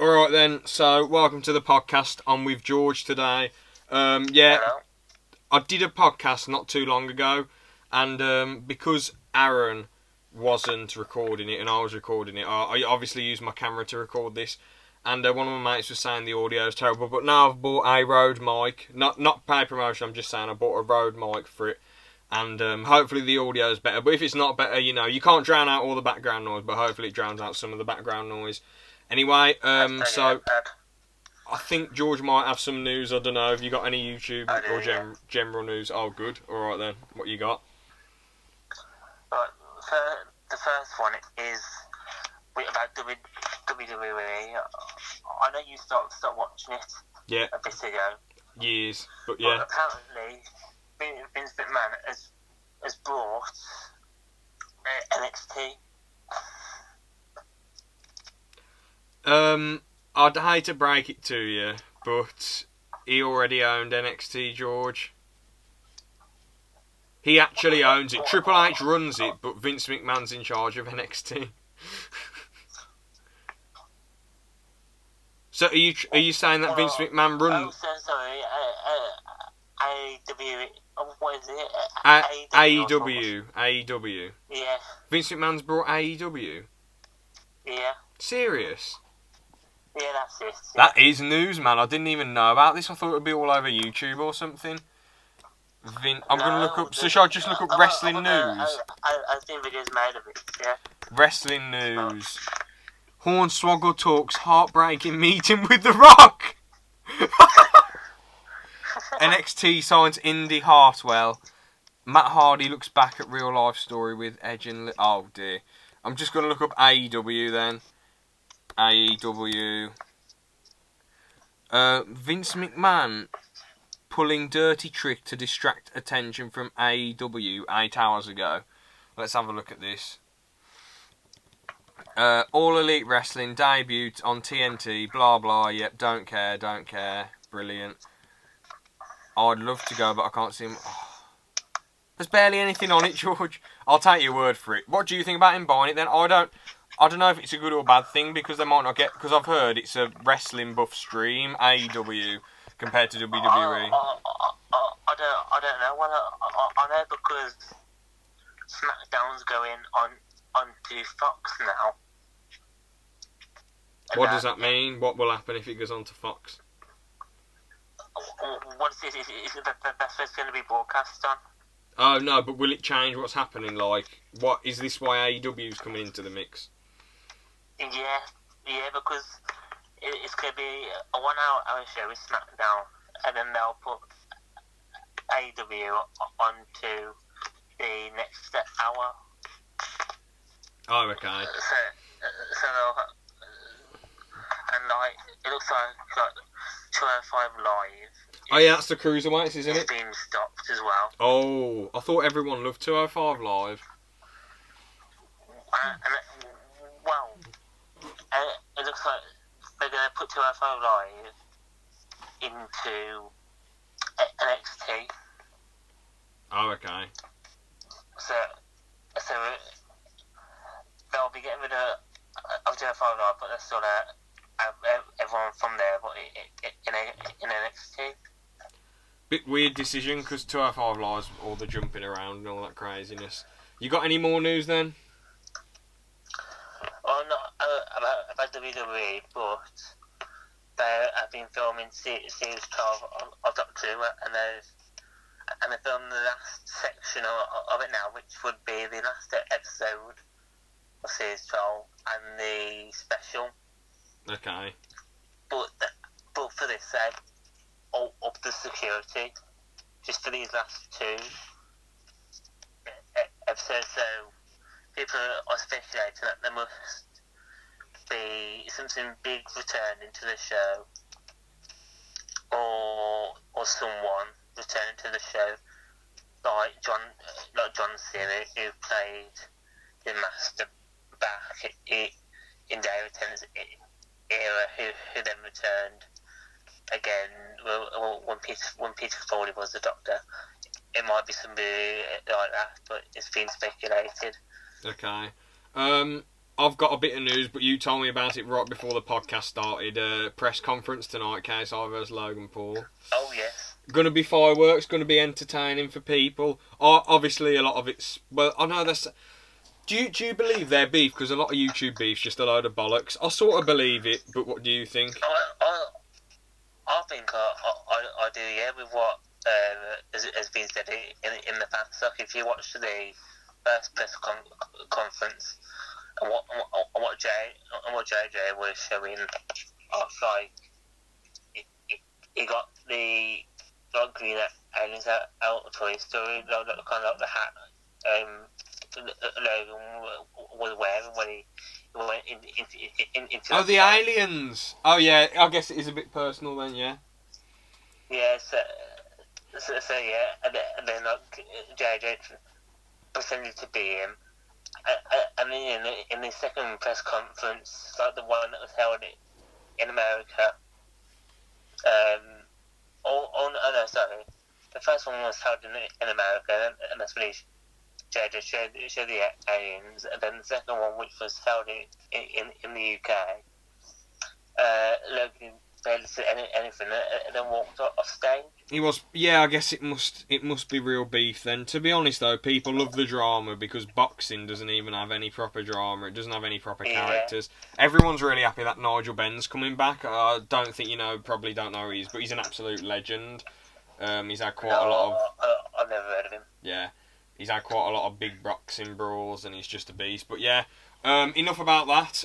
Alright then, so welcome to the podcast. I'm with George today. Hello. I did a podcast not too long ago, and because Aaron wasn't recording it and I was recording it, I obviously used my camera to record this, and one of my mates was saying the audio is terrible, but now I've bought a Rode mic, not paid promotion, I'm just saying I bought a Rode mic for it, and hopefully the audio is better, but if it's not better, you can't drown out all the background noise, but hopefully it drowns out some of the background noise. Anyway, so I think George might have some news. I don't know. Have you got any YouTube or general news? Oh, good. All right then. What you got? Right, the first one is about WWE. I know you stopped watching it a bit ago. Years, but yeah. But apparently, Vince McMahon has brought NXT. I'd hate to break it to you, but he already owned NXT, George. He actually owns it. Triple H runs it, but Vince McMahon's in charge of NXT. So are you saying that Vince McMahon runs? Oh, sorry. AEW. What is it? AEW. AEW. Yeah. Vince McMahon's brought AEW. Yeah. Serious? Yeah, that's it. Yeah. That is news, man. I didn't even know about this. I thought it would be all over YouTube or something. I'm going to look up... So shall I just look up wrestling news? I've seen videos made of it, yeah. Wrestling news. Hornswoggle talks heartbreaking meeting with The Rock. NXT signs Indy Hartwell. Matt Hardy looks back at real life story with Edge and... Oh dear. I'm just going to look up AEW then. AEW. Vince McMahon pulling dirty trick to distract attention from AEW 8 hours ago. Let's have a look at this. All Elite Wrestling debut on TNT. Blah blah. Yep. Don't care. Brilliant. I'd love to go, but I can't see him. Oh. There's barely anything on it, George. I'll take your word for it. What do you think about him buying it then? I don't know if it's a good or bad thing because they might not get... Because I've heard it's a wrestling buff stream, AEW, compared to WWE. I don't know. Well, I know because SmackDown's going onto Fox now. What does that mean? What will happen if it goes on to Fox? What is it? Is it that's what's going to be broadcast on? Oh, no, but will it change what's happening? Like, what is this why AEW's coming into the mix? Yeah, because it's going to be a 1 hour show with SmackDown, and then they'll put AEW onto the next hour. Oh, okay. So and like it looks like 205 Live. Oh yeah, that's the Cruiserweights, isn't it? It's been stopped as well. Oh, I thought everyone loved 205 Live. It looks like they're going to put 205 Live into NXT. Oh, okay. So they'll be getting rid of 205 Live, but they're still have everyone from there, but in NXT. Bit weird decision because 205 Live's all the jumping around and all that craziness. You got any more news then? Oh, not about WWE, but they have been filming series 12 of Doctor Who, and they filmed the last section of it now, which would be the last episode of series 12 and the special. Okay. But for this, they've upped the security just for these last two episodes. So people are speculating that there must be something big returning to the show, or someone returning to the show, like John Cena, who played the Master back in David Tennant's era, who then returned again when Peter Capaldi was the Doctor. It might be somebody like that, but it's been speculated. Okay. I've got a bit of news, but you told me about it right before the podcast started. Press conference tonight, KSI versus Logan Paul. Oh, yes. Going to be fireworks, going to be entertaining for people. Obviously, a lot of it's... Well, I know that's... Do you believe their beef? Because a lot of YouTube beef's just a load of bollocks. I sort of believe it, but what do you think? I think I do, yeah, with what has been said in the past. Like, if you watch the first press conference and what JJ was showing off, like, he got the green aliens out of Toy Story, kind of like the hat Logan was wearing when he went into the aliens! Oh, yeah, I guess it is a bit personal then, yeah. Yeah, so yeah, and then like, JJ pretended to be him. And then in the second press conference, like the one that was held in America, no, sorry. The first one was held in America, and that's when JJ showed the aliens, and then the second one, which was held in the UK, Logan barely said anything, and then walked off stage. He was, yeah. I guess it must be real beef then. To be honest though, people love the drama because boxing doesn't even have any proper drama. It doesn't have any proper characters. Everyone's really happy that Nigel Benn's coming back. I don't think probably don't know who he is, but he's an absolute legend. He's had quite a lot of. I've never heard of him. Yeah, he's had quite a lot of big boxing brawls, and he's just a beast. But yeah, enough about that.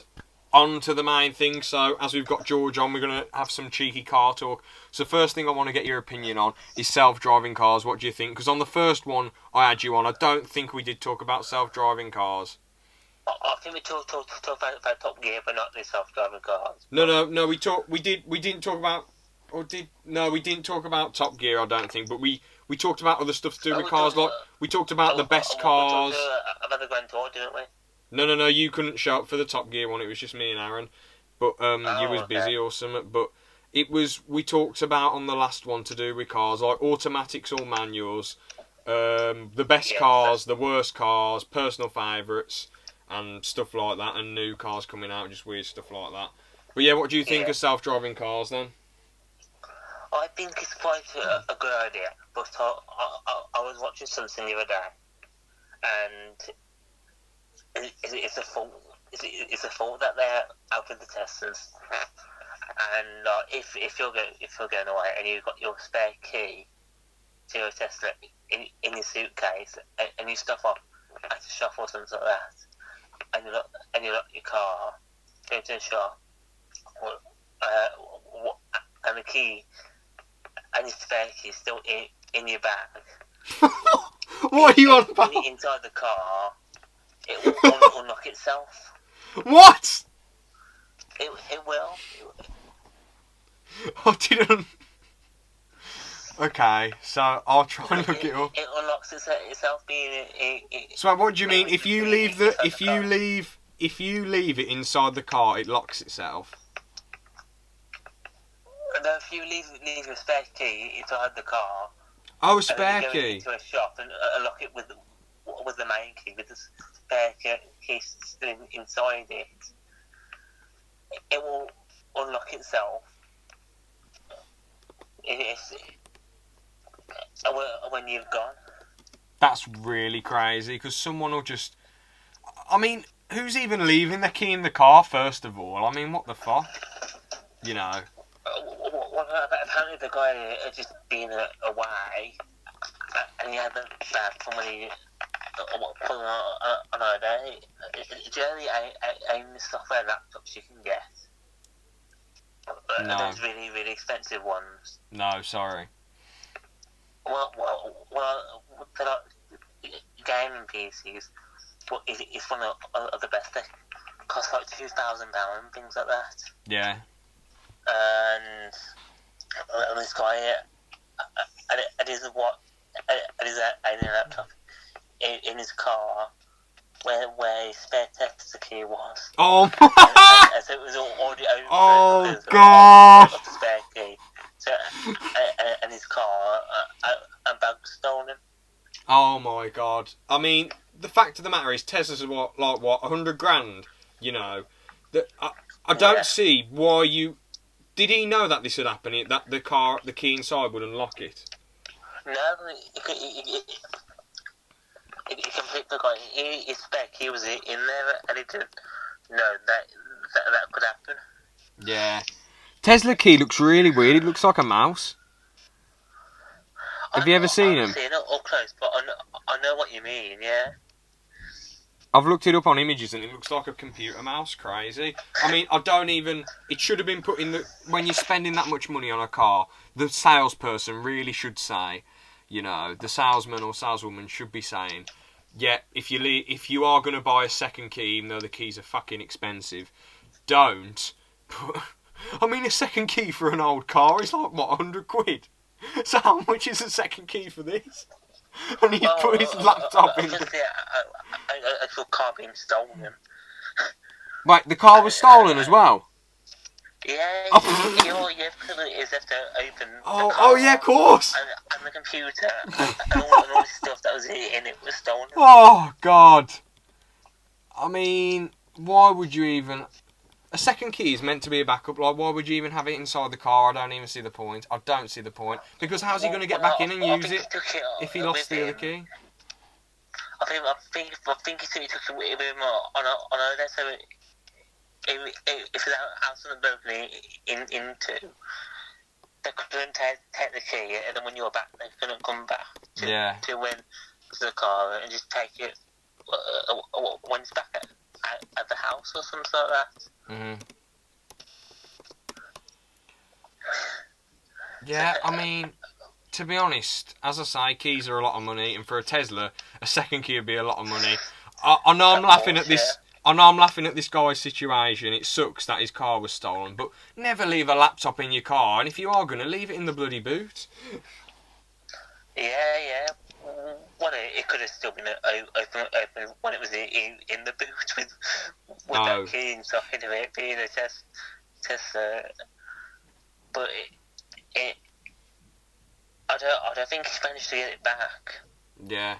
On to the main thing. So, as we've got George on, we're going to have some cheeky car talk. So, first thing I want to get your opinion on is self-driving cars. What do you think? Because on the first one I had you on, I don't think we did talk about self-driving cars. I think we talked about Top Gear, but not the self-driving cars. No. We didn't talk about. We didn't talk about Top Gear. I don't think, but we talked about other stuff to do with cars. Like we talked about the best cars. We talked about the Grand Tour, didn't we? No, you couldn't show up for the Top Gear one, it was just me and Aaron. But you was busy or something. But we talked about on the last one to do with cars, like automatics or manuals, the best cars, the worst cars, personal favourites, and stuff like that, and new cars coming out, just weird stuff like that. But yeah, what do you think of self-driving cars then? I think it's quite a good idea, but I was watching something the other day, and it's a fault. It's a fault that they're out with the testers. And if you're going away and you've got your spare key to your Tesla in your suitcase, and you stuff off at a shop or something like that, and you lock your car, go to the shop, and the key and your spare key is still in your bag. What are you on about? Inside the car. It will unlock itself. What? It will. I didn't. Okay, so I'll try and look it up. It unlocks itself being. So what do you mean? If you leave it inside the car, it locks itself. No, if you leave your spare key inside the car. Oh, a spare key. Go into a shop and unlock it with the main key, with the spare key still inside it. It will unlock itself. When you've gone. That's really crazy, because someone will just... I mean, who's even leaving the key in the car, first of all? I mean, what the fuck? You know. Apparently the guy had just been away, and he had the bag from when he put on a day. Generally, ain't software laptops you can get. No. Those really, really expensive ones. No, sorry. Well, they're like gaming PCs, but it's one of the best. They cost like £2,000 and things like that. Yeah. And this guy, it is a laptop in his car where his spare tester key was. Oh. And so it was already open. Oh God! The spare key. So and his car and bag was stolen. Oh my God! I mean, the fact of the matter is, Tesla's what, $100,000 You know, I don't see why you. Did he know that this would happen? That the key inside would unlock it? No, he completely forgot. He spec. He was in there, and he didn't know that could happen. Yeah. Tesla key looks really weird. It looks like a mouse. Have you ever seen him? I've seen it up close, but I know what you mean. Yeah. I've looked it up on images and it looks like a computer mouse. Crazy. I mean, I don't even. It should have been put in the. When you're spending that much money on a car, the salesperson really should say, you know, the salesman or saleswoman should be saying, yeah, if you are going to buy a second key, even though the keys are fucking expensive, don't put. I mean, a second key for an old car is like, what, £100? So how much is a second key for this? And he put his laptop in. Actual car being stolen. Wait, the car was stolen as well? Yeah, you have to open oh yeah, of course. And the computer and all the stuff that was in it was stolen. Oh, God. I mean, why would you even... A second key is meant to be a backup. Like, why would you even have it inside the car? I don't even see the point. I don't see the point. Because how's he going to get back in and use it if he lost the other key? I think he took it with him on a day, so if the house wasn't broken into, they couldn't take the key, and then when you were back, they couldn't come back to the car and just take it when it's back at the house or something like that. Mm-hmm. Yeah, I mean, to be honest, as I say, keys are a lot of money, and for a Tesla, a second key would be a lot of money. I know I'm laughing at this. I know I'm laughing at this guy's situation. It sucks that his car was stolen, but never leave a laptop in your car, and if you are going to, leave it in the bloody boot. Yeah. Well, it could have still been open when it was in the boot with that key inside of it being a test. But I don't think he's managed to get it back. Yeah.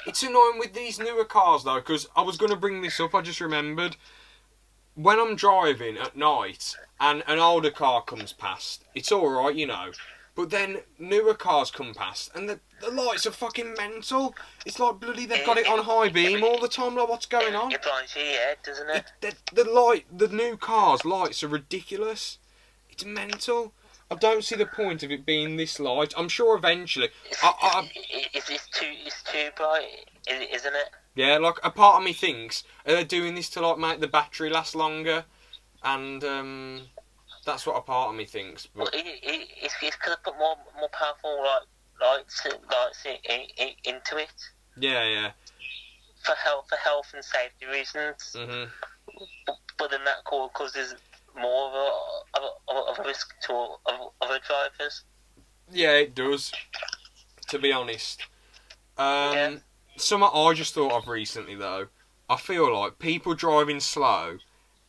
It's annoying with these newer cars though, because I was going to bring this up, I just remembered. When I'm driving at night and an older car comes past, it's alright, you know. But then newer cars come past and the lights are fucking mental. It's like bloody they've got it on high beam all the time, like what's going on? It blinds your head, doesn't it? The new cars' lights are ridiculous. It's mental. I don't see the point of it being this light. I'm sure eventually... It's too bright, isn't it? Yeah, like, a part of me thinks, are they doing this to, like, make the battery last longer? And, that's what a part of me thinks. But it's going to put more powerful, lights into it. Yeah. For health and safety reasons. Mm-hmm. But then that causes more of a risk to other drivers. Yeah, it does. To be honest, something I just thought of recently though. I feel like people driving slow,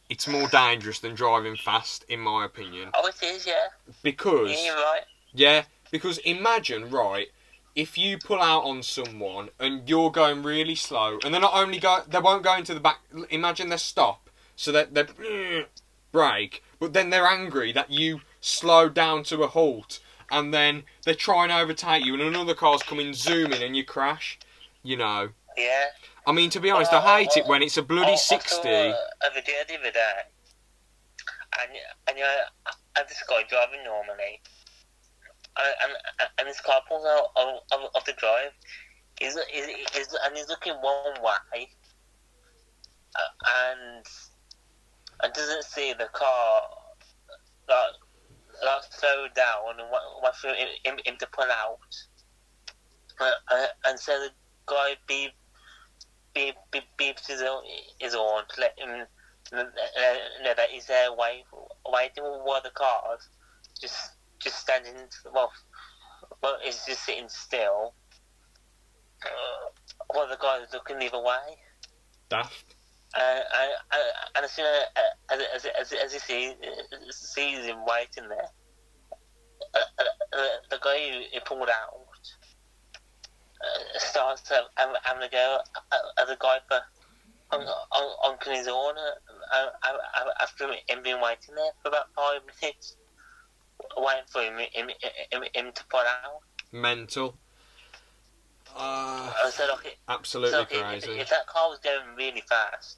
it's more dangerous than driving fast, in my opinion. Oh, it is, yeah. Because yeah, you're right. Yeah, because imagine, right, if you pull out on someone and you're going really slow, and they won't go into the back. Imagine they stop, so they brake, but then they're angry that you slowed down to a halt, and then they try and overtake you, and another car's coming zooming, and you crash. You know. Yeah. I mean, to be honest, I hate it when it's a bloody 60. I saw a video the other day, and you had this guy driving normally, and this car pulls out of the drive. He's looking one way, and doesn't see the car slow down and wait for him to pull out, and so the guy beeps his horn to let him know that he's there waiting while the car's just standing. Well, it's just sitting still. While the guy's looking the other way. Daft. And as soon as he sees him waiting there, the guy who pulled out starts having a go at the guy on his own after him being waiting there for about 5 minutes, waiting for him to pull out. Mental. So like, Absolutely crazy. If that car was going really fast,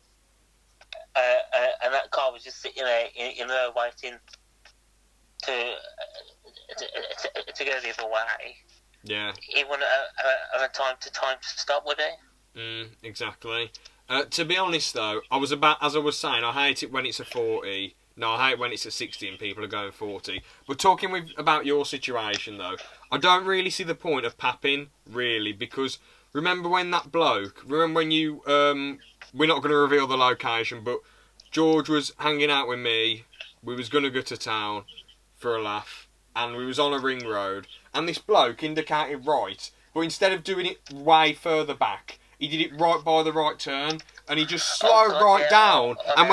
and that car was just sitting there in the road waiting to go the other way, yeah, he wouldn't have a time to stop, would he? Exactly. To be honest though, as I was saying, I hate it when it's a 40. No, I hate when it's a 60 and people are going 40. But talking about your situation though, I don't really see the point of papping, really, because remember when you, we're not going to reveal the location, but George was hanging out with me, we was going to go to town for a laugh, and we was on a ring road, and this bloke indicated right, but instead of doing it way further back, he did it right by the right turn, and he just slowed down. And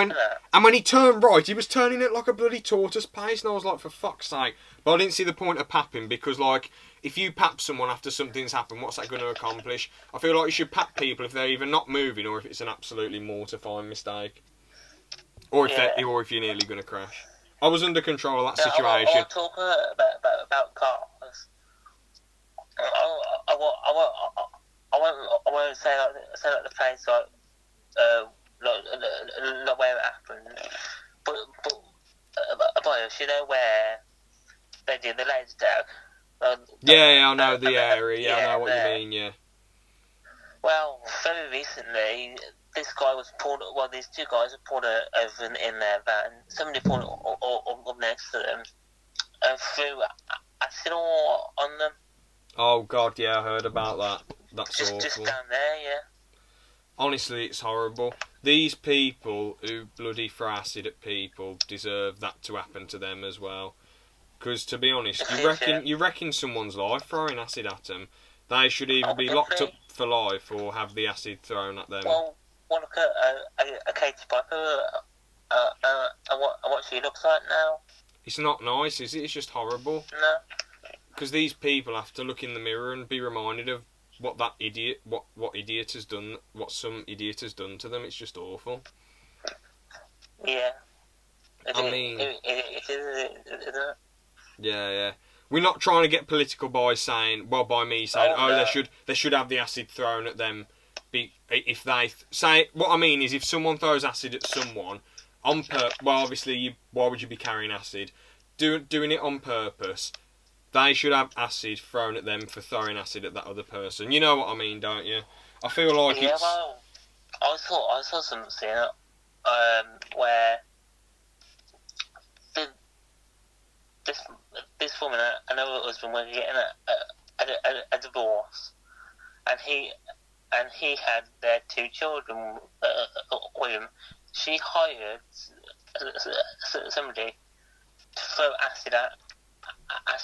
when he turned right, he was turning it like a bloody tortoise pace, and I was like, for fuck's sake. But I didn't see the point of papping, because like, if you pap someone after something's happened, what's that going to accomplish? I feel like you should pap people if they're either not moving or if it's an absolutely mortifying mistake, or if you're nearly going to crash. I was under control of that situation. I'll talk about cars. I won't say like the place like where it happened, but you know where they did the laser tag. Yeah, I know the area. Yeah, I know what you mean. Yeah. Well, very recently, this guy was pulled. Well, these two guys were pulled over in their van. Somebody pulled up next to them and threw acid on them. Oh God, yeah, I heard about that. That's awful. Just down there, yeah. Honestly, it's horrible. These people who bloody throw acid at people deserve that to happen to them as well. Because to be honest, you reckon someone's life throwing acid at them, they should either be locked up for life or have the acid thrown at them. Well look at Katie Piper and what she looks like now. It's not nice, is it? It's just horrible. No. Because these people have to look in the mirror and be reminded of what that idiot, what idiot has done, what some idiot has done to them. It's just awful. Yeah. It is, isn't it? Yeah. We're not trying to get political by me saying, no. they should have the acid thrown at them. If they say, what I mean is, if someone throws acid at someone obviously, why would you be carrying acid? Doing it on purpose. They should have acid thrown at them for throwing acid at that other person. You know what I mean, don't you? I feel like it's... well, I saw something where this woman and her husband were getting a divorce, and he had their 2 children with him. She hired somebody to throw acid at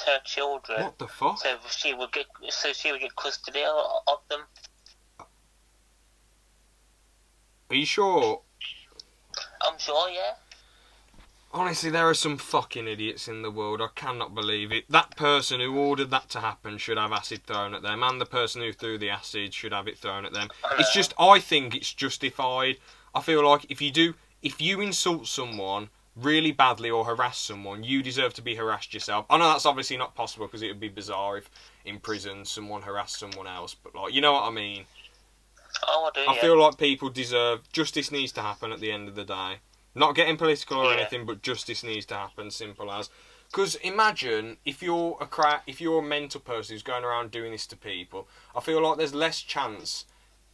her children. What the fuck? So she would get custody of them. Are you sure? I'm sure, yeah. Honestly, there are some fucking idiots in the world. I cannot believe it. That person who ordered that to happen should have acid thrown at them, and the person who threw the acid should have it thrown at them. It's just, I think it's justified. I feel like if you insult someone really badly or harass someone, you deserve to be harassed yourself. I know that's obviously not possible because it would be bizarre if in prison someone harassed someone else, but like, you know what I mean? Oh, I do. I feel like people deserve, justice needs to happen at the end of the day. Not getting political or anything, but justice needs to happen, simple as. Because imagine if you're a mental person who's going around doing this to people, I feel like there's less chance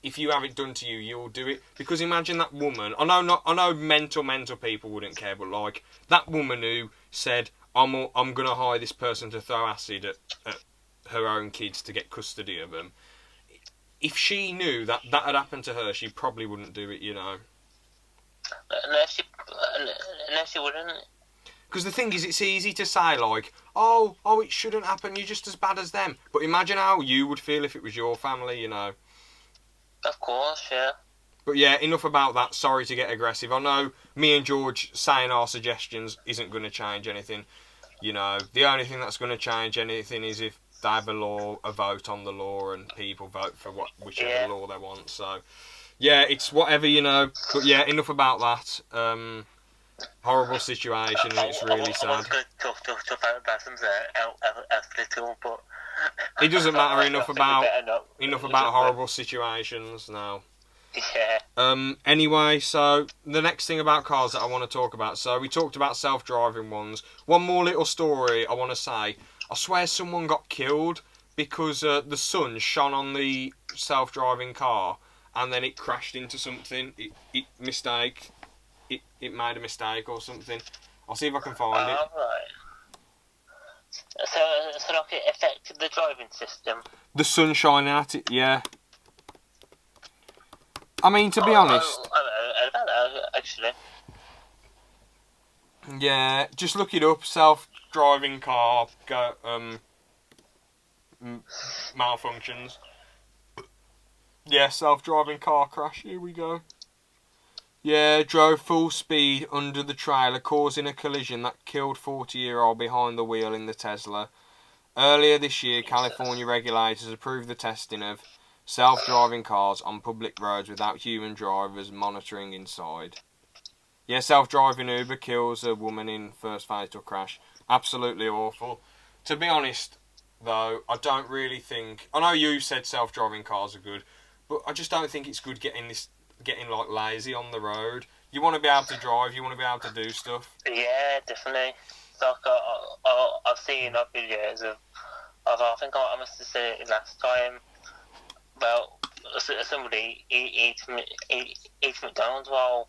if you have it done to you, you'll do it. Because imagine that woman. I know mental people wouldn't care, but like that woman who said, "I'm gonna hire this person to throw acid at her own kids to get custody of them." If she knew that had happened to her, she probably wouldn't do it. You know. No, she wouldn't. Because the thing is, it's easy to say like, oh, it shouldn't happen. You're just as bad as them. But imagine how you would feel if it was your family. You know. Of course, yeah. But yeah, enough about that. Sorry to get aggressive. I know me and George saying our suggestions isn't going to change anything. You know, the only thing that's going to change anything is if they have a vote on the law, and people vote for whichever law they want. So, Yeah, it's whatever, you know. But yeah, enough about that. Horrible situation, and it's really I was sad. going to talk about some athletic, but It doesn't matter. I Enough think we about better not. horrible situations now. Yeah. Anyway, so the next thing about cars that I want to talk about. So we talked about self-driving ones. One more little story I want to say. I swear someone got killed because the sun shone on the self-driving car and then it crashed into something. It made a mistake or something. I'll see if I can find it. Right. So like it affected the driving system. The sun shining at it, yeah. I mean, to be honest. I know about that, actually. Yeah, just look it up. Self-driving car malfunctions. Yeah, self-driving car crash. Here we go. Yeah, drove full speed under the trailer, causing a collision that killed 40-year-old behind the wheel in the Tesla. Earlier this year, California regulators approved the testing of self-driving cars on public roads without human drivers monitoring inside. Yeah, self-driving Uber kills a woman in first fatal crash. Absolutely awful. To be honest, though, I don't really think... I know you said self-driving cars are good, but I just don't think it's good getting like lazy on the road. You want to be able to drive, you want to be able to do stuff. Yeah, definitely. Like I've seen videos of I think I must have said it last time about somebody eats McDonald's while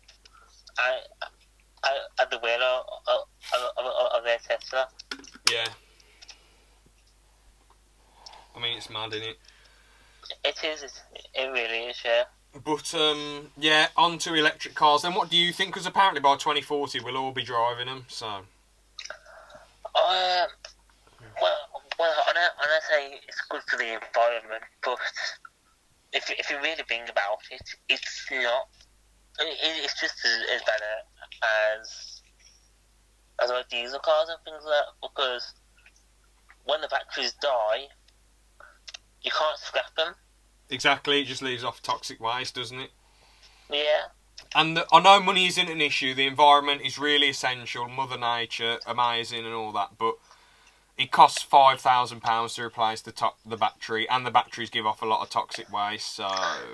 at the wheel of their Tesla. Yeah. I mean, it's mad, isn't it? It is. It really is, yeah. But, yeah, on to electric cars. Then what do you think? Because apparently by 2040 we'll all be driving them, so... Well, I don't say it's good for the environment, but if you really think about it, it's not. It's just as bad as like diesel cars and things like that, because when the batteries die, you can't scrap them. Exactly, it just leaves off toxic waste, doesn't it? Yeah. And I know money isn't an issue, the environment is really essential, Mother Nature, amazing and all that, but it costs £5,000 to replace the battery, and the batteries give off a lot of toxic waste, so...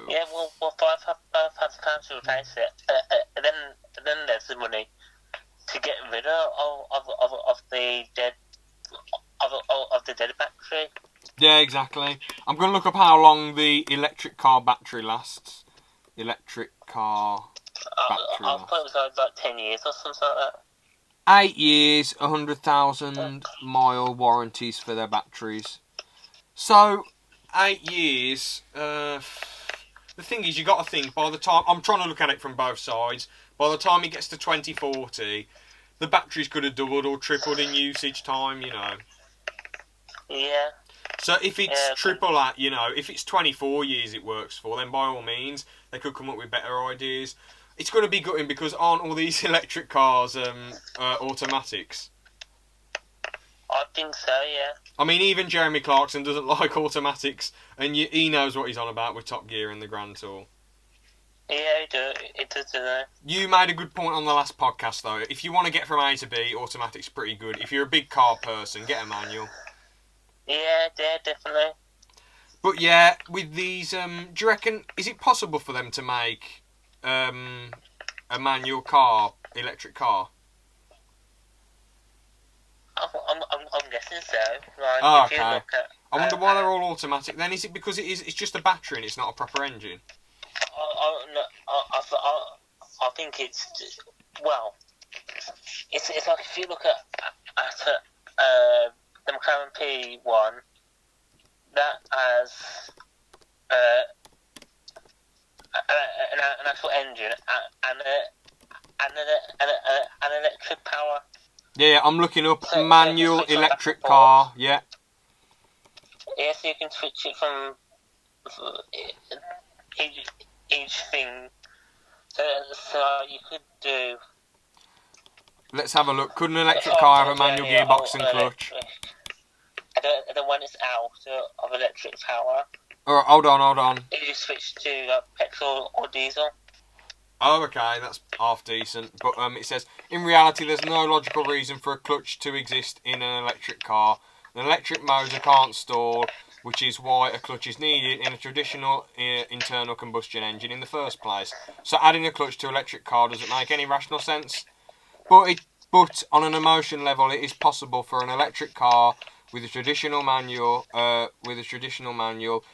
Yeah, well £5,000 to replace it, then there's the money to get rid of the dead battery. Yeah, exactly. I'm going to look up how long the electric car battery lasts. Electric car battery I thought it was like 10 years or something like that. 8 years, 100,000 mile warranties for their batteries. So, 8 years, the thing is, you got to think, by the time, I'm trying to look at it from both sides, by the time it gets to 2040, the batteries could have doubled or tripled in usage time, you know. Yeah. So if it's triple that, you know, if it's 24 years it works for, then by all means, they could come up with better ideas. It's going to be gutting because aren't all these electric cars automatics? I think so, yeah. I mean, even Jeremy Clarkson doesn't like automatics, and he knows what he's on about with Top Gear and the Grand Tour. Yeah, it does, doesn't it? You made a good point on the last podcast, though. If you want to get from A to B, automatic's pretty good. If you're a big car person, get a manual. Yeah, definitely. But yeah, with these, do you reckon, is it possible for them to make a manual car, electric car? I'm guessing so. Like, Oh, if you okay. look at, I wonder why they're all automatic. Then is it because it's just a battery and it's not a proper engine? I think it's, well, it's like if you look at the McLaren P1, that has an actual engine and an electric power. Yeah, I'm looking up So manual switch on electric back and car. Yeah. Yeah, so you can switch it from each thing. So you could do. Let's have a look. Could an electric car have a manual gearbox and clutch? And then when it's out of electric power, Alright, hold on. If you switch to petrol or diesel. Oh, okay, that's half decent. But it says, in reality, there's no logical reason for a clutch to exist in an electric car. An electric motor can't stall, which is why a clutch is needed in a traditional internal combustion engine in the first place. So adding a clutch to an electric car doesn't make any rational sense. But on an emotion level, it is possible for an electric car with a traditional manual.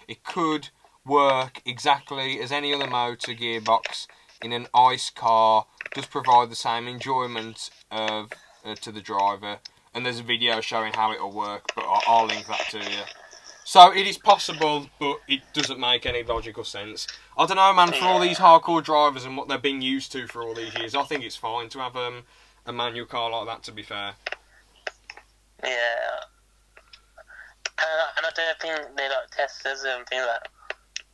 It could work exactly as any other motor gearbox in an ICE car does provide the same enjoyment to the driver. And there's a video showing how it'll work, but I'll link that to you. So it is possible, but it doesn't make any logical sense. I don't know, man, for all these hardcore drivers and what they've been used to for all these years, I think it's fine to have a manual car like that, to be fair. Yeah. And I don't think they like Teslas and things like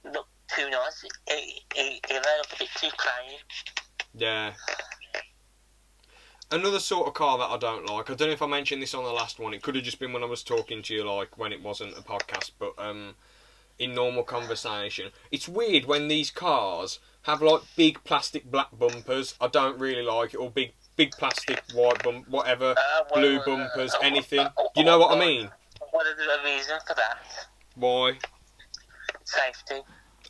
that look too nice. They look a bit too clean. Yeah. Another sort of car that I don't like, I don't know if I mentioned this on the last one, it could have just been when I was talking to you, like, when it wasn't a podcast, but in normal conversation. It's weird when these cars have, like, big plastic black bumpers. I don't really like it, or big plastic white whatever, blue bumpers, anything. You know what I mean? What is the reason for that? Why? Safety.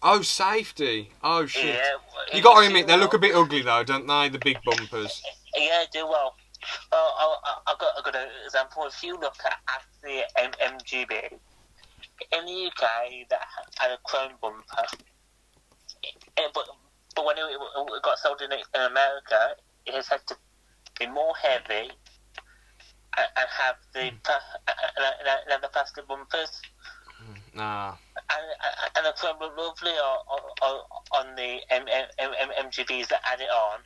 Oh, safety. Oh, shit. Yeah, You got to admit, they look a bit ugly, though, don't they, the big bumpers? Yeah, they do well. I've got an example. If you look at the MGB, in the UK, that had a chrome bumper, but when it got sold in America, it has had to be more heavy and have the plastic bumpers. Nah. And the chrome look lovely on the MGBs that add it on.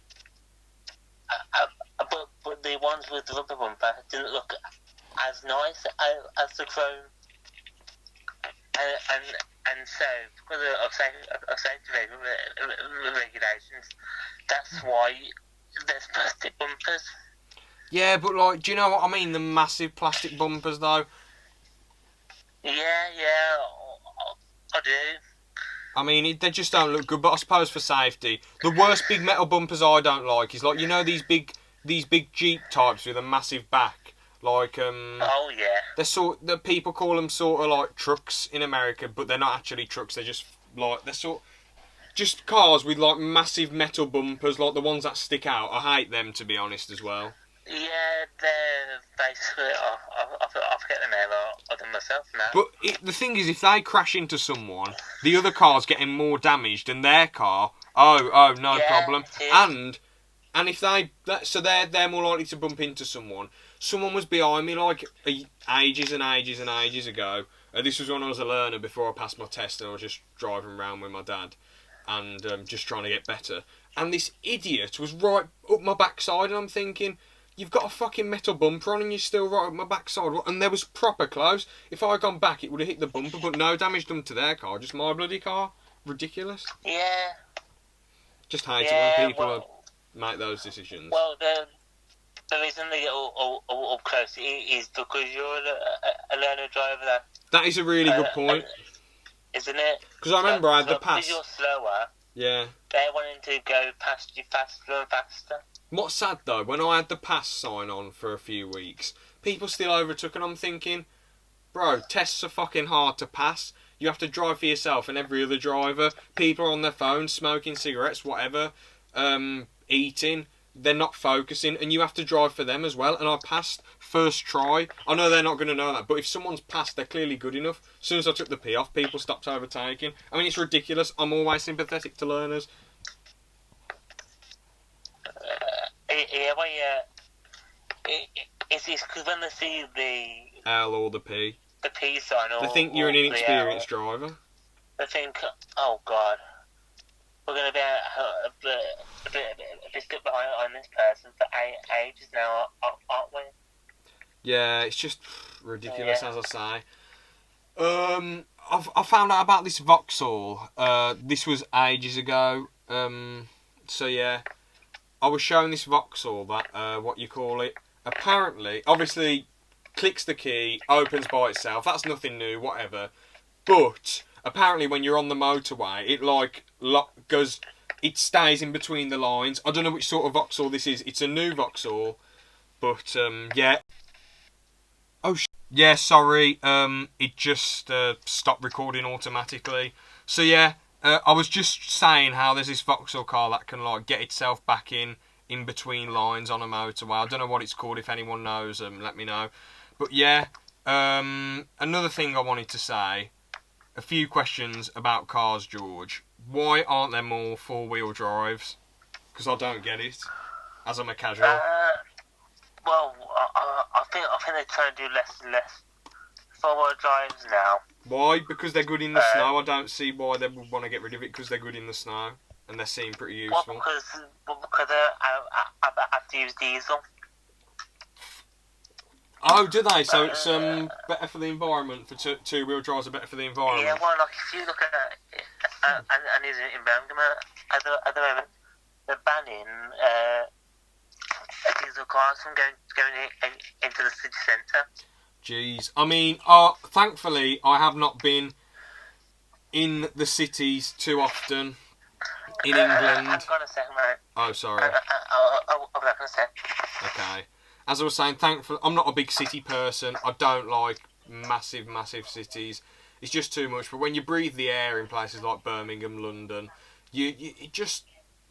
But the ones with the rubber bumper didn't look as nice as the chrome. And so, because of safety regulations, that's why there's plastic bumpers. Yeah, but, like, do you know what I mean? The massive plastic bumpers, though. Yeah, I do. I mean, they just don't look good, but I suppose for safety, the worst big metal bumpers I don't like is, like, you know, these big Jeep types with a massive back, like Oh yeah. the people call them sort of like trucks in America, but they're not actually trucks. They're just like just cars with like massive metal bumpers, like the ones that stick out. I hate them, to be honest, as well. Yeah, they're basically I forget the name of them myself now. But the thing is, if they crash into someone, the other car's getting more damage than their car. Oh, no problem. And if they're more likely to bump into someone. Someone was behind me like ages and ages ago. This was when I was a learner before I passed my test, and I was just driving around with my dad and just trying to get better. And this idiot was right up my backside, and I'm thinking, you've got a fucking metal bumper on and you're still right up my backside. And there was proper close. If I had gone back, it would have hit the bumper, but no damage done to their car, just my bloody car. Ridiculous. Yeah. Just hate it when people make those decisions. Well, the reason they get all close is because you're a learner driver. That is a really good point. Isn't it? Because I remember I had the pass. Because you're slower. Yeah. They're wanting to go past you faster and faster. What's sad though, when I had the pass sign on for a few weeks, people still overtook, and I'm thinking, bro, tests are fucking hard to pass. You have to drive for yourself and every other driver. People are on their phones, smoking cigarettes, whatever, eating. They're not focusing, and you have to drive for them as well. And I passed first try. I know they're not going to know that, but if someone's passed, they're clearly good enough. As soon as I took the P off, people stopped overtaking. I mean, it's ridiculous. I'm always sympathetic to learners. It's because when they see the L or the P sign, they think you're an inexperienced driver. They think, oh god, we're going to be a bit behind this person for ages now, aren't we? Yeah, it's just ridiculous, as I say. I found out about this Vauxhall. This was ages ago. So yeah, I was showing this Vauxhall that what you call it. Apparently, obviously, clicks the key, opens by itself. That's nothing new, whatever. But apparently when you're on the motorway, it like goes, it stays in between the lines. I don't know which sort of Vauxhall this is. It's a new Vauxhall, but yeah. Oh yeah, sorry. It just stopped recording automatically. So yeah, I was just saying how there's this Vauxhall car that can like get itself back in between lines on a motorway. I don't know what it's called. If anyone knows, let me know. But yeah, another thing I wanted to say. A few questions about cars, George. Why aren't there more four-wheel drives? Because I don't get it, as I'm a casual. Well, I think they're trying to do less and less four-wheel drives now. Why? Because they're good in the snow. I don't see why they would want to get rid of it. Because they're good in the snow and they seem pretty useful. Well, because I have to use diesel. Oh, do they? So it's better for the environment. For two-wheel drives are better for the environment. Yeah, well, like if you look at and in Birmingham at the moment, they're banning diesel cars from going into the city centre. Jeez, I mean, thankfully I have not been in the cities too often in England. I've got a second, mate. Oh, sorry. I'll be back in a sec. Okay. As I was saying, thankfully, I'm not a big city person. I don't like massive cities. It's just too much. But when you breathe the air in places like Birmingham, London, the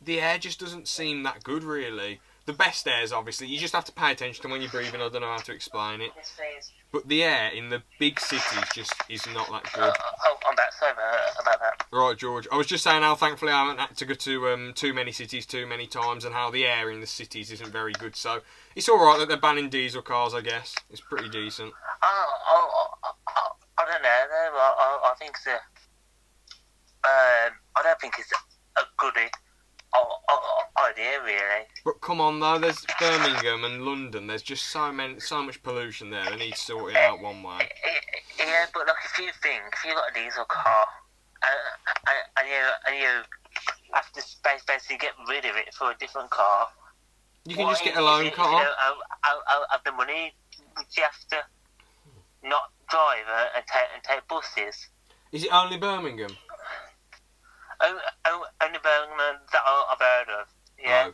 air just doesn't seem that good, really. The best air is obviously, you just have to pay attention to when you're breathing. I don't know how to explain it. Yes, please. But the air in the big cities just is not that good. I'm back. Sorry about that. Right, George. I was just saying how thankfully I haven't had to go to too many cities too many times, and how the air in the cities isn't very good. So it's all right that they're banning diesel cars. I guess it's pretty decent. I don't know. I think it's I don't think it's a good idea, really. But come on, though. There's Birmingham and London. There's just so much pollution there. They need to sort it out one way. Yeah, but look, if you got a diesel car and you have to basically get rid of it for a different car, you can just get a loan car. You don't have the money, would you have to not drive and take buses? Is it only Birmingham? Only Birmingham that I've heard of. Yeah.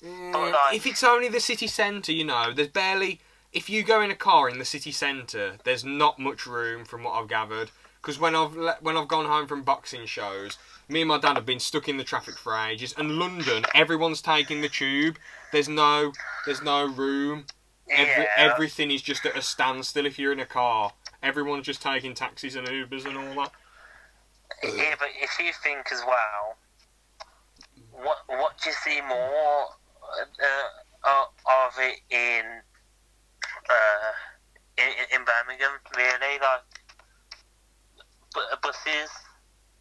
Oh. If it's only the city centre, there's barely. If you go in a car in the city centre, there's not much room, from what I've gathered. Because when I've gone home from boxing shows, me and my dad have been stuck in the traffic for ages. And London, everyone's taking the tube. There's no room. Everything is just at a standstill if you're in a car. Everyone's just taking taxis and Ubers and all that. Yeah, but if you think as well, what do you see more of it in Birmingham, really? Like buses.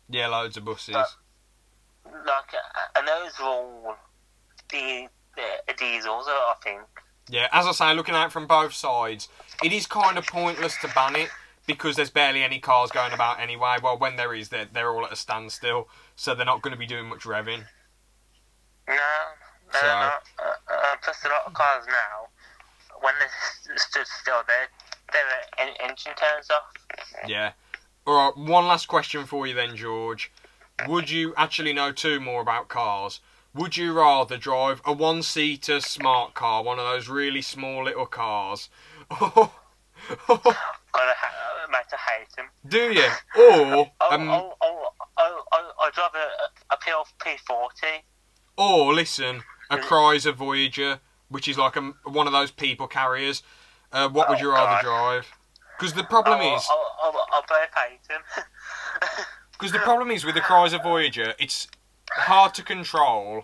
Yeah, loads of buses. And those are all the diesels, I think. Yeah, as I say, looking at it from both sides, it is kind of pointless to ban it because there's barely any cars going about anyway. Well, when there is, they're all at a standstill, so they're not going to be doing much revving. No. Plus, a lot of cars now, when they're stood still, their engine turns off. Yeah. Alright, one last question for you then, George. Would you actually know two more about cars? Would you rather drive a one-seater smart car, one of those really small little cars? I hate them. Do you? Or I drive a P40. Or listen, a Chrysler Voyager, which is like one of those people carriers. What would you rather drive? Because the problem is, I both hate them. Because the problem is with the Chrysler Voyager, it's hard to control,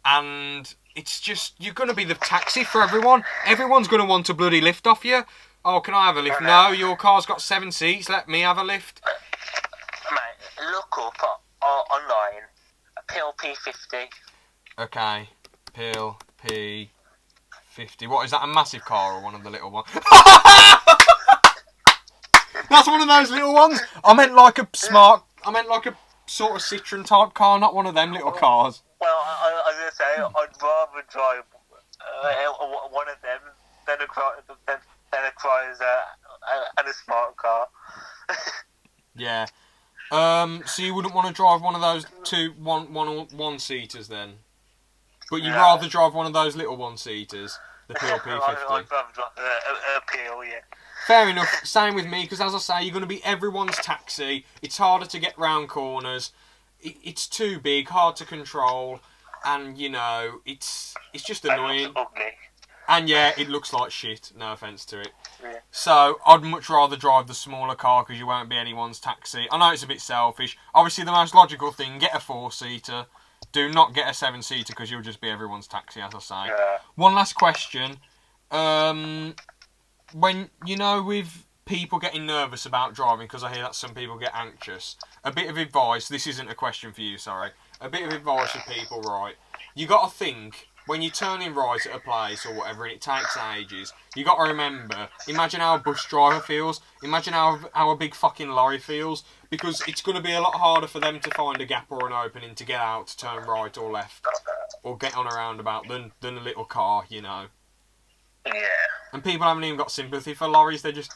and it's just, you're going to be the taxi for everyone. Everyone's going to want a bloody lift off you. Oh, can I have a lift? No, your car's got 7 seats, let me have a lift. Mate, look up online, a Peel P50. Okay, Peel P50. What, is that a massive car or one of the little ones? That's one of those little ones. I meant like a sort of Citroen type car, not one of them little cars. Well, I was going to say, I'd rather drive one of them than a Chrysler and a smart car. Yeah. So you wouldn't want to drive one of those one-seaters then? But you'd No. rather drive one of those little one-seaters, the PLP 50. I'd rather drive a Peel, yeah. Fair enough. Same with me, because as I say, you're going to be everyone's taxi. It's harder to get round corners. It's too big, hard to control, and you know, it's just annoying. It looks ugly. And yeah, it looks like shit. No offence to it. Yeah. So I'd much rather drive the smaller car because you won't be anyone's taxi. I know it's a bit selfish. Obviously, the most logical thing: get a 4-seater. Do not get a 7-seater because you'll just be everyone's taxi, as I say. Yeah. One last question. When, you know, with people getting nervous about driving, because I hear that some people get anxious, a bit of advice, this isn't a question for you, sorry. A bit of advice for people, right? You got to think, when you're turning right at a place or whatever and it takes ages, you got to remember, imagine how a bus driver feels, imagine how a big fucking lorry feels, because it's going to be a lot harder for them to find a gap or an opening to get out, to turn right or left, or get on a roundabout than a little car, you know. Yeah. And people haven't even got sympathy for lorries, they just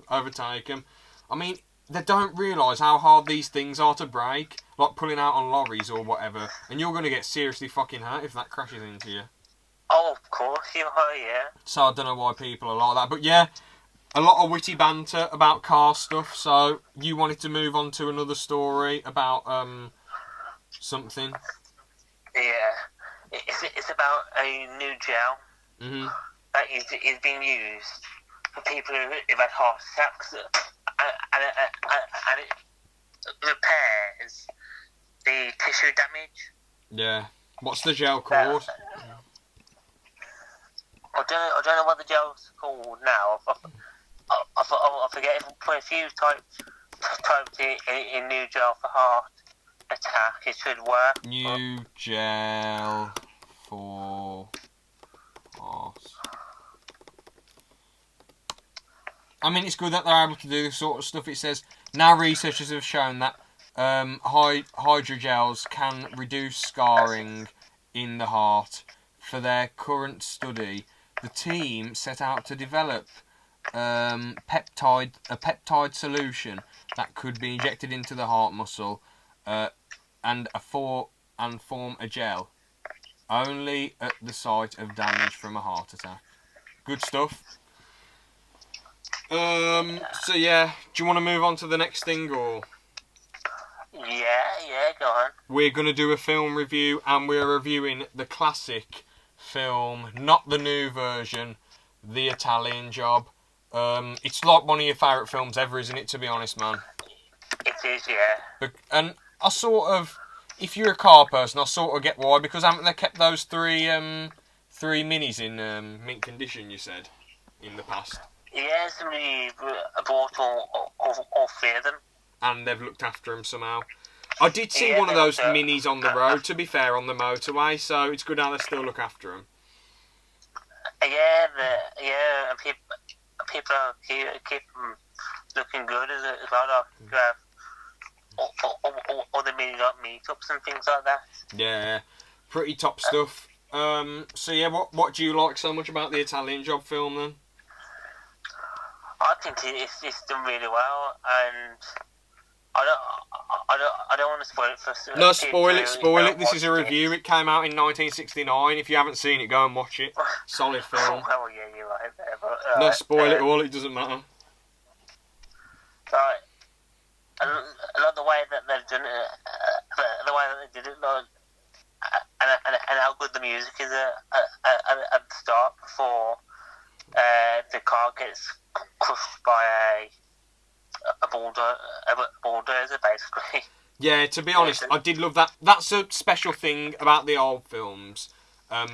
overtake them. I mean, they don't realise how hard these things are to brake, like pulling out on lorries or whatever, and you're going to get seriously fucking hurt if that crashes into you. Oh, of course you are, yeah. So I don't know why people are like that, but yeah, a lot of witty banter about car stuff, so you wanted to move on to another story about, something. Yeah. It's about a new gel hmm that is being used for people who've had heart attacks, and it repairs the tissue damage. Yeah. What's the gel called? I don't know what the gel's called now. I forget if I put a few typed in new gel for heart attack, it should work. New gel for heart. I mean, it's good that they're able to do this sort of stuff. It says, now researchers have shown that hydrogels can reduce scarring in the heart. For their current study, the team set out to develop a peptide solution that could be injected into the heart muscle and form a gel, only at the site of damage from a heart attack. Good stuff. So yeah, do you want to move on to the next thing, or? Yeah, go on. We're going to do a film review, and we're reviewing the classic film, not the new version, The Italian Job. It's like one of your favourite films ever, isn't it, to be honest, man? It is, yeah. And I sort of, if you're a car person, I sort of get why, because haven't they kept those three minis in mint condition, you said, in the past? Yeah, somebody bought all three of them. And they've looked after them somehow. I did see Yeah, one of those they're- minis on the road, to be fair, on the motorway, so it's good how they still look after them. And people keep them looking good as well. You have all the mini meetups and things like that. Yeah, pretty top stuff. So yeah, what do you like so much about the Italian Job film then? I think it's done really well, and I don't want to spoil it for. No, spoil it. This is a review. It came out in 1969. If you haven't seen it, go and watch it. Solid film. Oh yeah, you're right there. But, No, spoil it all. It doesn't matter. Right. I love the way that they've done it, the way that they did it, like, and how good the music is at the start before the car gets crushed by a bulldozer, basically. Yeah, to be honest, I did love that. That's a special thing about the old films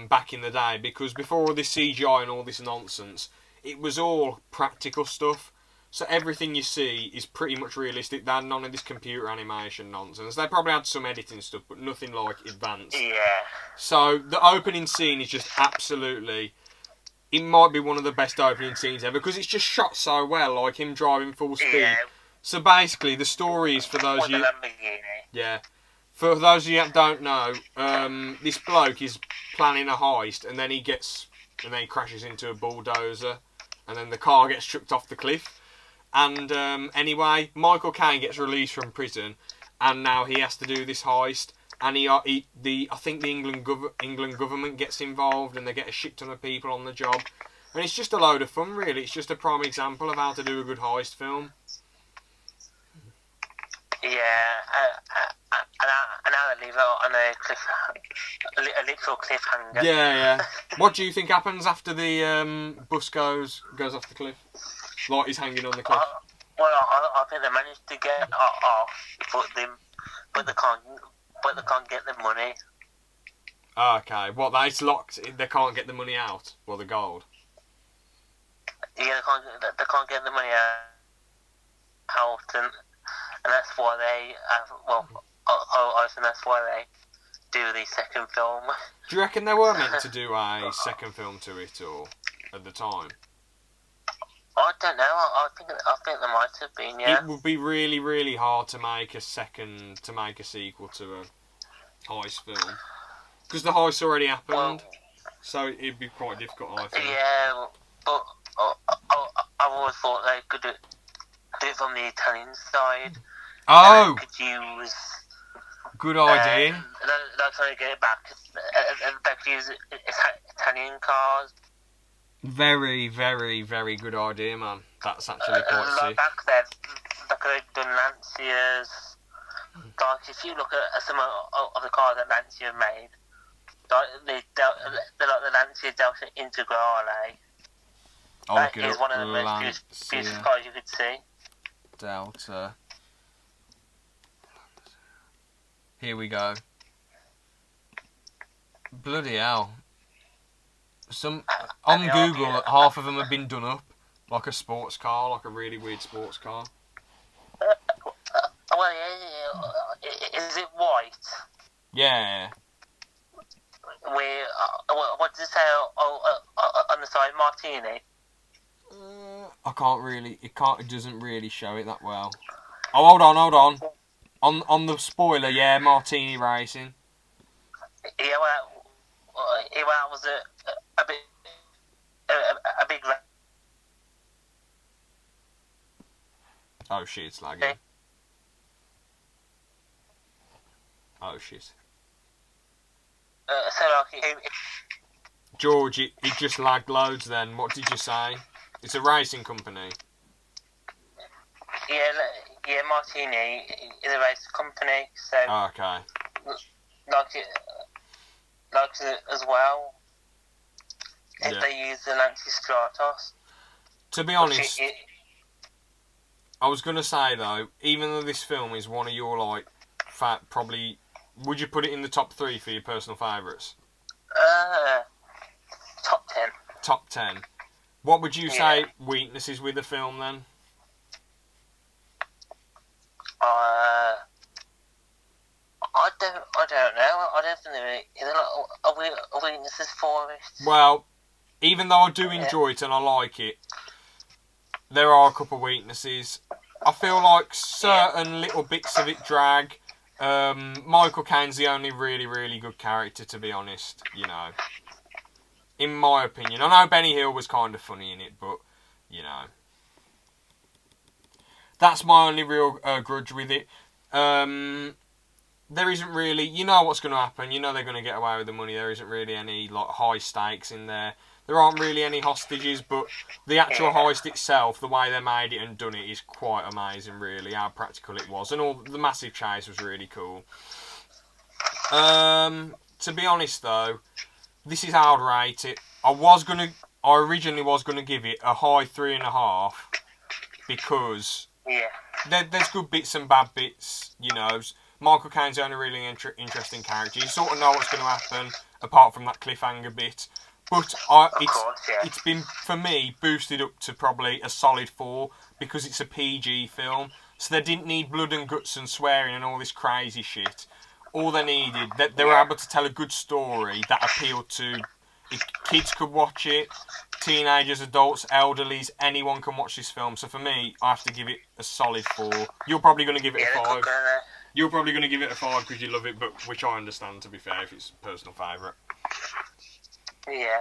back in the day, because before all this CGI and all this nonsense, it was all practical stuff. So everything you see is pretty much realistic. They had none of this computer animation nonsense. They probably had some editing stuff, but nothing like advanced. Yeah. So the opening scene is just absolutely... It might be one of the best opening scenes ever, because it's just shot so well, like him driving full speed. Yeah. So basically, the story is for those Or the you... Lamborghini. Yeah. For those of you that don't know, this bloke is planning a heist, and then he crashes into a bulldozer, and then the car gets chucked off the cliff. And anyway, Michael Caine gets released from prison, and now he has to do this heist. And I think the England government gets involved, and they get a shit ton of people on the job. And it's just a load of fun, really. It's just a prime example of how to do a good heist film. Yeah, and I'll leave it on a literal cliffhanger. Yeah. What do you think happens after the bus goes off the cliff? Like he's hanging on the cliff. I think they managed to get off, but they can't get the money. Okay, it's locked. They can't get the money out. Well, the gold. Yeah, they can't get the money out, and that's why they I think that's why they do the second film. Do you reckon they were meant to do a second film to it, or at the time? I don't know. I think there might have been. Yeah. It would be really, really hard to make a sequel to a heist film because the heist already happened. So it'd be quite difficult, I think. Yeah, but I've always thought they could do it from the Italian side. Oh, they could use. Good idea. They're trying to get it back. They could use Italian cars. Very, very, very good idea, man. That's actually quite sick. Back then, they could have done Lanciers. Like, if you look at some of the cars that Lancia made, like they're like the Lancia Delta Integrale. That is one of the most beautiful cars you could see. Delta. Here we go. Bloody hell. On Google, half of them have been done up like a sports car, like a really weird sports car. Well, yeah. Is it white? Yeah. What does it say on the side? Martini. I can't really. It doesn't really show it that well. Oh, hold on. On the spoiler, yeah, Martini Racing. Yeah, well, was a big. Oh shit, it's lagging. Oh shit. George, it just lagged loads then. What did you say? It's a racing company. Yeah, Martini is a racing company, so. Oh, okay. Like as well. If Yeah. they use the Lancia Stratos. To be honest, I was going to say though, even though this film is one of your probably, would you put it in the top 3 for your personal favourites? Top 10. Top 10. What would you say weaknesses with the film then? I don't know. I don't think there are weaknesses for it. Well, even though I do enjoy it and I like it, there are a couple of weaknesses. I feel like certain little bits of it drag. Michael Caine's the only really, really good character, to be honest, you know. In my opinion. I know Benny Hill was kind of funny in it, but, you know. That's my only real grudge with it. There isn't really... You know what's going to happen. You know they're going to get away with the money. There isn't really any high stakes in there. There aren't really any hostages, but the actual heist itself, the way they made it and done it, is quite amazing, really, how practical it was. And all the massive chase was really cool. To be honest, though, this is how I'd rate it. I originally was going to give it a high 3.5, because there's good bits and bad bits, you know. Michael Caine's the only really interesting character. You sort of know what's going to happen, apart from that cliffhanger bit. But it's been, for me, boosted up to probably a solid 4 because it's a PG film. So they didn't need blood and guts and swearing and all this crazy shit. All they needed, they were able to tell a good story that appealed to... Kids could watch it, teenagers, adults, elderlies, anyone can watch this film. So for me, I have to give it a solid 4. You're probably going to give it a 5. You're probably going to give it a 5 because you love it, but which I understand, to be fair, if it's a personal favourite. Yeah.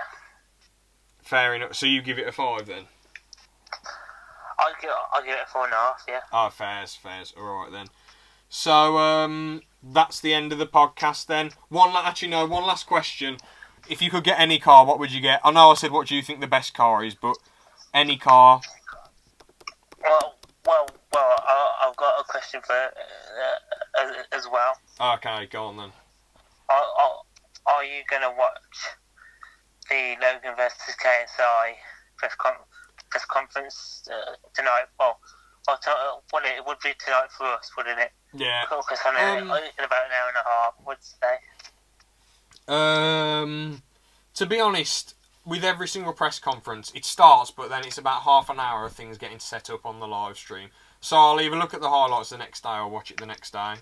Fair enough. So you give it a 5 then? I'll give it 4.5. Yeah. Oh, fairs. All right then. So that's the end of the podcast then. One last question. If you could get any car, what would you get? I know I said what do you think the best car is, but any car. Well. I've got a question for as well. Okay, go on then. Are you gonna watch the Logan versus KSI press conference tonight? Well, it would be tonight for us, wouldn't it? Yeah. Because in about an hour and a half, I would say. To be honest, with every single press conference, it starts, but then it's about half an hour of things getting set up on the live stream. So I'll either look at the highlights the next day or watch it the next day.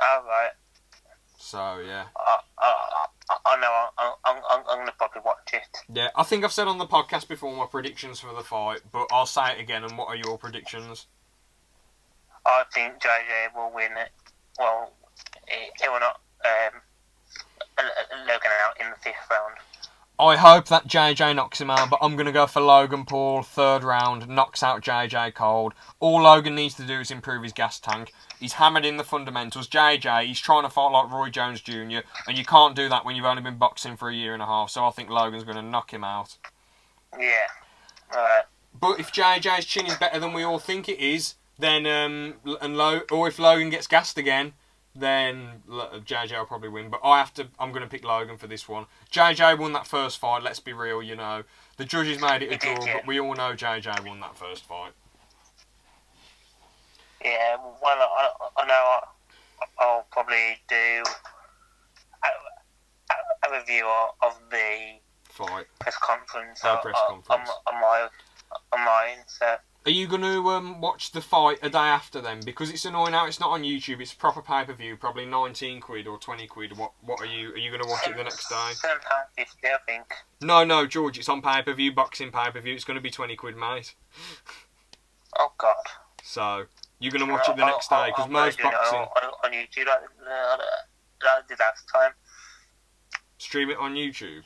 Oh, right. So, yeah. I know, I'm going to probably watch it. Yeah, I think I've said on the podcast before my predictions for the fight, but I'll say it again, and what are your predictions? I think JJ will win it. Well, he will not Logan out in the 5th round. I hope that JJ knocks him out, but I'm going to go for Logan Paul, 3rd round, knocks out JJ cold. All Logan needs to do is improve his gas tank. He's hammered in the fundamentals. JJ, he's trying to fight like Roy Jones Jr., and you can't do that when you've only been boxing for a year and a half, so I think Logan's going to knock him out. Yeah, alright. But if JJ's chin is better than we all think it is, then, or if Logan gets gassed again, then JJ will probably win. But I'm going to pick Logan for this one. JJ won that first fight, let's be real, you know. The judges made it a draw, but we all know JJ won that first fight. Yeah, well, I know I'll probably do a review of the fight press conference on mine, so... Are you going to watch the fight a day after then? Because it's annoying now, it's not on YouTube, it's proper pay-per-view, probably 19 quid or 20 quid. What are you going to watch it the next day? £7.50, I think. No, George, it's on pay-per-view, boxing pay-per-view, it's going to be 20 quid, mate. Oh, God. So, you're going to watch it the next day, because most boxing... on YouTube, like I did last time. Stream it on YouTube?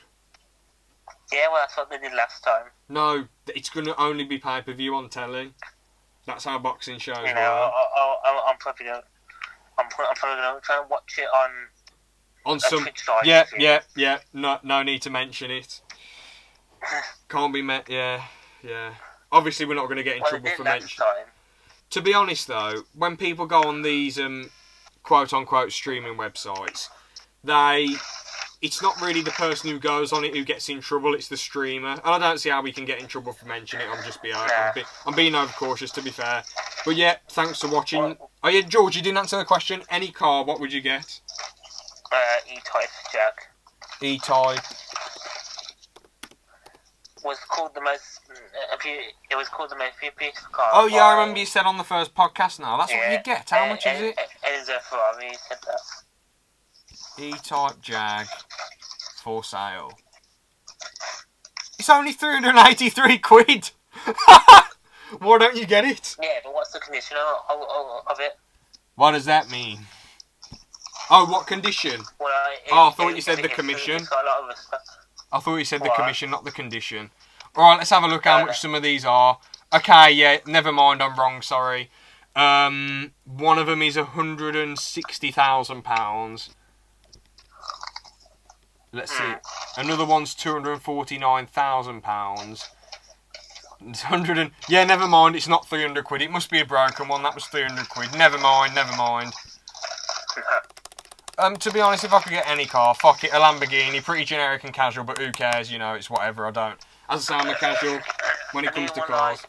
Yeah, well, that's what they did last time. No, it's going to only be pay-per-view on telly. That's how boxing shows work. I'm probably going to try and watch it on some... Twitch live. Yeah. No need to mention it. Can't be met. Yeah. Obviously, we're not going to get in trouble for mentioning. To be honest, though, when people go on these quote-unquote streaming websites, it's not really the person who goes on it who gets in trouble, it's the streamer. And I don't see how we can get in trouble for mentioning it. I'm being overcautious, to be fair. But yeah, thanks for watching. Oh yeah, George, you didn't answer the question. Any car, what would you get? E-Type Jag. E-Type. Was called the most... It was called the most beautiful car. Oh yeah, I remember you said on the first podcast now. That's what you get. How much is it? Enzo Ferrari said that. E-Type Jag for sale. It's only 383 quid. Why don't you get it? Yeah, but what's the condition of it? What does that mean? Oh, what condition? Well, I thought you said the commission. I thought you said the commission, not the condition. Alright, let's have a look how much some of these are. Okay, yeah, never mind, I'm wrong, sorry. One of them is £160,000. Let's see. Another one's £249,000. Yeah, never mind. It's not 300 quid. It must be a broken one. That was 300 quid. Never mind. To be honest, if I could get any car, fuck it. A Lamborghini, pretty generic and casual, but who cares? You know, it's whatever. I don't. As I say, I'm a casual when it comes to cars.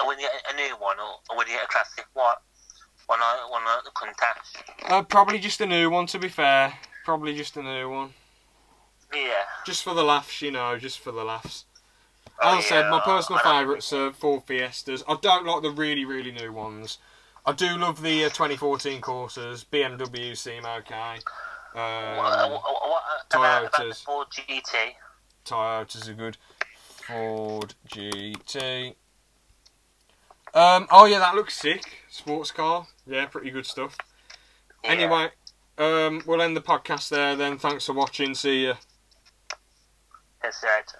When you get a new one, or when you get a classic, what? One like the Countach? Probably just a new one. To be fair. Probably just a new one. Yeah. Just for the laughs, you know, just for the laughs. As I said, my personal favourites are Ford Fiestas. I don't like the really, really new ones. I do love the 2014 Corsas. BMW seem okay. Toyotas. Ford GT. Toyotas are good. Ford GT. Oh yeah, that looks sick. Sports car. Yeah, pretty good stuff. Yeah. Anyway. We'll end the podcast there then. Thanks for watching. See ya. Yes, right.